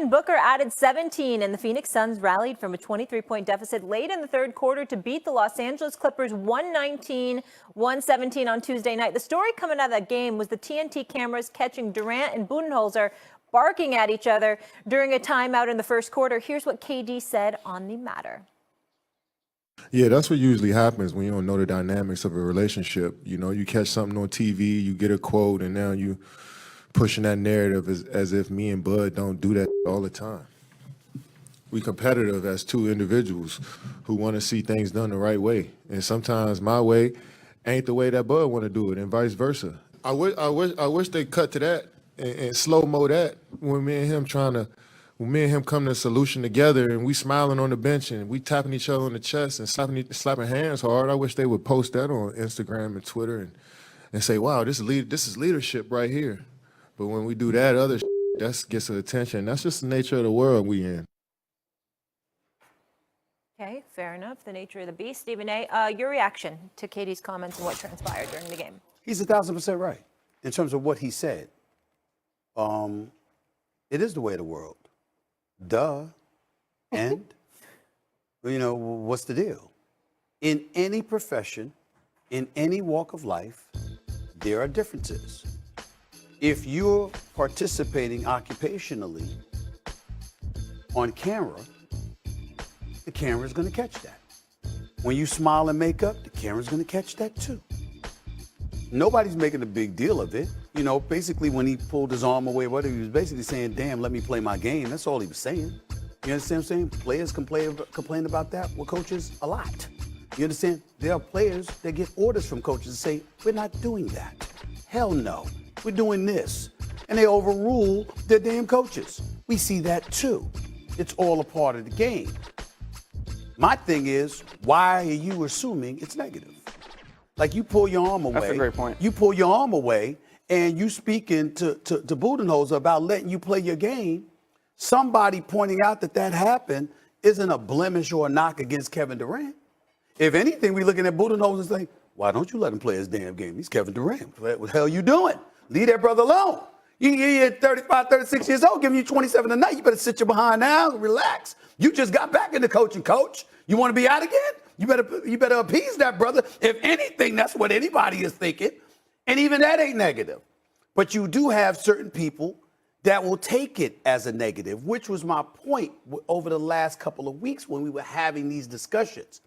Devin Booker added 17, and the Phoenix Suns rallied from a 23-point deficit late in the third quarter to beat the Los Angeles Clippers 119-117 on Tuesday night. The story coming out of that game was the TNT cameras catching Durant and Budenholzer barking at each other during a timeout in the first quarter. Here's what KD said on the matter. Yeah, that's what usually happens when you don't know the dynamics of a relationship. You know, you catch something on TV, you get a quote, and now you pushing that narrative as if me and Bud don't do that all the time. We competitive as two individuals who want to see things done the right way. And sometimes my way ain't the way that Bud want to do it, and vice versa. I wish they cut to that and slow-mo that when me and him come to a solution together and we smiling on the bench and we tapping each other on the chest and slapping hands hard. I wish they would post that on Instagram and Twitter and say, wow, this is leadership right here. But when we do that other that gets attention. That's just the nature of the world we in. Okay, fair enough. The nature of the beast. Stephen A., your reaction to Katie's comments and what transpired during the game? He's 1,000% right in terms of what he said. It is the way of the world. Duh. And, you know, what's the deal? In any profession, in any walk of life, there are differences. If you're participating occupationally on camera, the camera's going to catch that. When you smile and make up, the camera's going to catch that too. Nobody's making a big deal of it. You know, basically when he pulled his arm away, whatever, he was basically saying, damn, let me play my game. That's all he was saying. You understand what I'm saying? Players complain about that with coaches a lot. You understand? There are players that get orders from coaches to say, we're not doing that. Hell no. We're doing this. And they overrule their damn coaches. We see that too. It's all a part of the game. My thing is, why are you assuming it's negative? Like you pull your arm away. That's a great point. You pull your arm away and you speaking to Budenholzer about letting you play your game. Somebody pointing out that happened isn't a blemish or a knock against Kevin Durant. If anything, we're looking at Budenholzer and saying, why don't you let him play his damn game? He's Kevin Durant. What the hell you doing? Leave that brother alone. You're 35, 36 years old, giving you 27 a night. You better sit your behind down, relax. You just got back into coaching, coach. You want to be out again? You better appease that brother. If anything, that's what anybody is thinking. And even that ain't negative. But you do have certain people that will take it as a negative, which was my point over the last couple of weeks when we were having these discussions.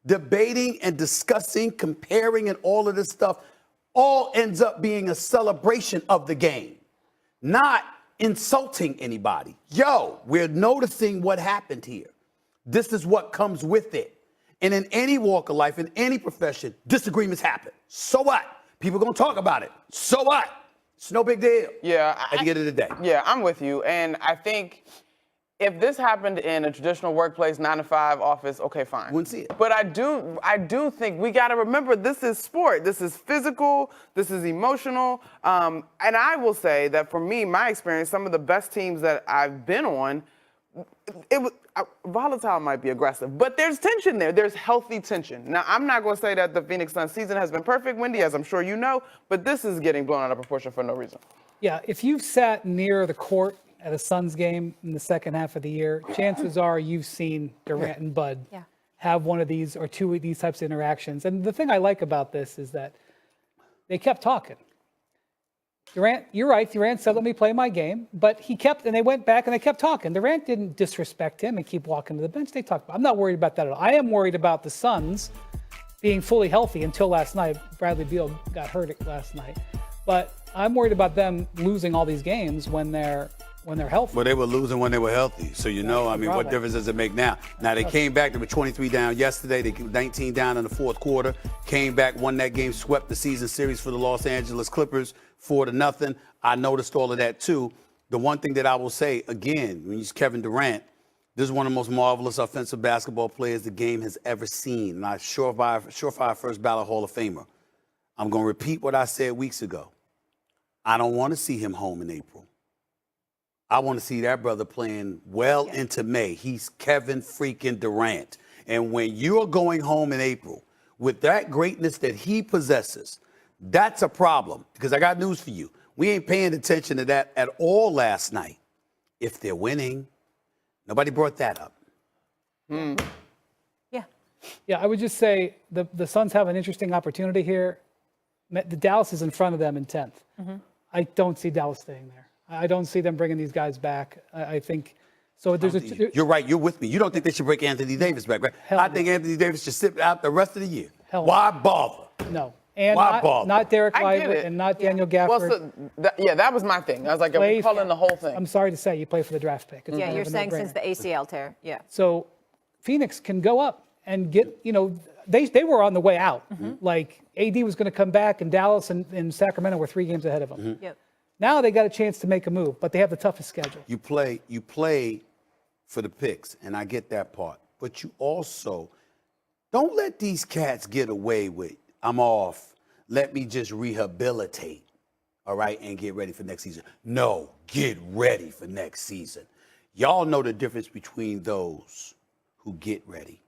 Debating and discussing, comparing, and all of this stuff all ends up being a celebration of the game, not insulting anybody. Yo, we're noticing what happened here. This is what comes with it. And in any walk of life, in any profession, disagreements happen. So what? People going to talk about it. So what? It's no big deal. Yeah. At the end of the day. Yeah, I'm with you. And I think if this happened in a traditional workplace, 9-to-5 office, okay, fine. Wouldn't see it. But I do think we got to remember this is sport. This is physical. This is emotional. And I will say that for me, my experience, some of the best teams that I've been on, it was volatile might be aggressive, but there's tension there. There's healthy tension. Now, I'm not going to say that the Phoenix Suns season has been perfect, Wendy, as I'm sure you know, but this is getting blown out of proportion for no reason. Yeah, if you've sat near the court at a Suns game in the second half of the year, chances are you've seen Durant and Bud have one of these or two of these types of interactions. And the thing I like about this is that they kept talking. Durant, you're right. Durant said, let me play my game. But they went back and they kept talking. Durant didn't disrespect him and keep walking to the bench. They talked about I'm not worried about that at all. I am worried about the Suns being fully healthy until last night. Bradley Beal got hurt last night. But I'm worried about them losing all these games when they're healthy. Well, they were losing when they were healthy. So, what difference does it make now? Now, they came back. They were 23 down yesterday. They were 19 down in the fourth quarter. Came back, won that game, swept the season series for the Los Angeles Clippers 4-0. I noticed all of that, too. The one thing that I will say, again, when you use Kevin Durant, this is one of the most marvelous offensive basketball players the game has ever seen. And I'm surefire first ballot Hall of Famer. I'm going to repeat what I said weeks ago. I don't want to see him home in April. I want to see that brother playing well into May. He's Kevin freaking Durant. And when you're going home in April with that greatness that he possesses, that's a problem. Because I got news for you. We ain't paying attention to that at all last night. if they're winning. Nobody brought that up. Yeah. Yeah, I would just say the Suns have an interesting opportunity here. The Dallas is in front of them in 10th. I don't see Dallas staying there. I don't see them bringing these guys back. I think so. You're right. You're with me. You don't think they should break Anthony Davis back, right? Hell I no. think Anthony Davis should sit out the rest of the year. Hell no. Why bother? No. And Why bother? not Derek I get Lively it. and not Daniel Well, Gafford. so that was my thing. I was like, I'm Play- calling the whole thing. I'm sorry to say, you play for the draft pick. It's Yeah, kind you're of a saying no-brainer. since the ACL tear. Yeah. So Phoenix can go up and get, they were on the way out. Like AD was going to come back, and Dallas and Sacramento were 3 games ahead of them. Yep. Now they got a chance to make a move, but they have the toughest schedule. You play for the picks, and I get that part. But you also don't let these cats get away with, I'm off. Let me just rehabilitate, all right, and get ready for next season. No, get ready for next season. Y'all know the difference between those who get ready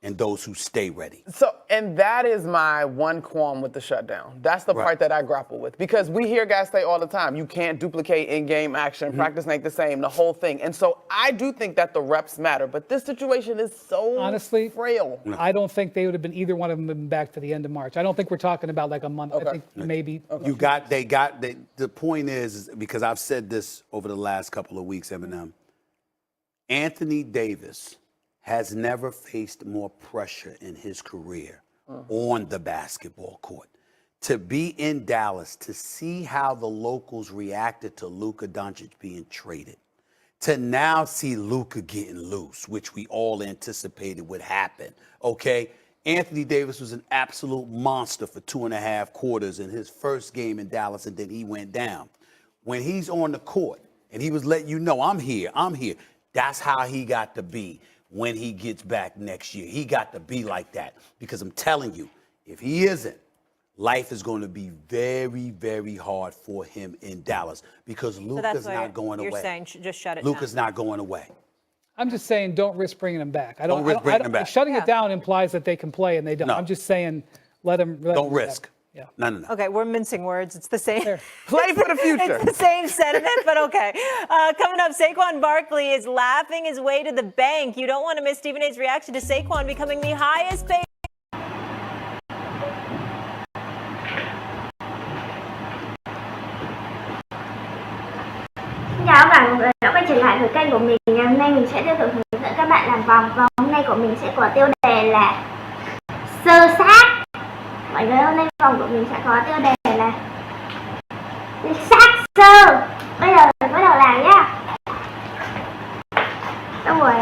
and those who stay ready. So, and that is my one qualm with the shutdown. That's the part that I grapple with, because we hear guys say all the time, you can't duplicate in-game action, practice make the same, the whole thing. And so I do think that the reps matter, but this situation is so Honestly, frail. I don't think they would have been either one of them been back to the end of March. I don't think we're talking about like a month. I think maybe. The point is because I've said this over the last couple of weeks, Eminem, Anthony Davis has never faced more pressure in his career on the basketball court. To be in Dallas, to see how the locals reacted to Luka Doncic being traded, to now see Luka getting loose, which we all anticipated would happen, okay? Anthony Davis was an absolute monster for 2.5 quarters in his first game in Dallas, and then he went down. When he's on the court and he was letting you know, I'm here, that's how he got to be. When he gets back next year, he got to be like that, because I'm telling you, if he isn't, life is going to be very, very hard for him in Dallas, because Luka's not going away. You're saying just shut it Luka's down. not going away. I'm just saying, don't risk bringing them back. Don't risk bringing them back. Shutting it down implies that they can play, and they don't. No. I'm just saying, let them. Don't risk. Yeah. No. Okay, we're mincing words. It's the same. Play for the future. It's the same sentiment, but okay. Coming up, Saquon Barkley is laughing his way to the bank. You don't want to miss Stephen A's reaction to Saquon becoming the highest paid. Xin chào các bạn, mọi người đã quay trở lại với kênh của mình. Ngày hôm nay mình sẽ tiếp tục hướng dẫn các bạn làm vòng, và hôm nay của mình sẽ có tiêu đề là sơ sát. Mọi người, hôm nay vòng của mình sẽ có tiêu đề là sát sơ. Bây giờ mình bắt đầu làm nhá. Đâu rồi?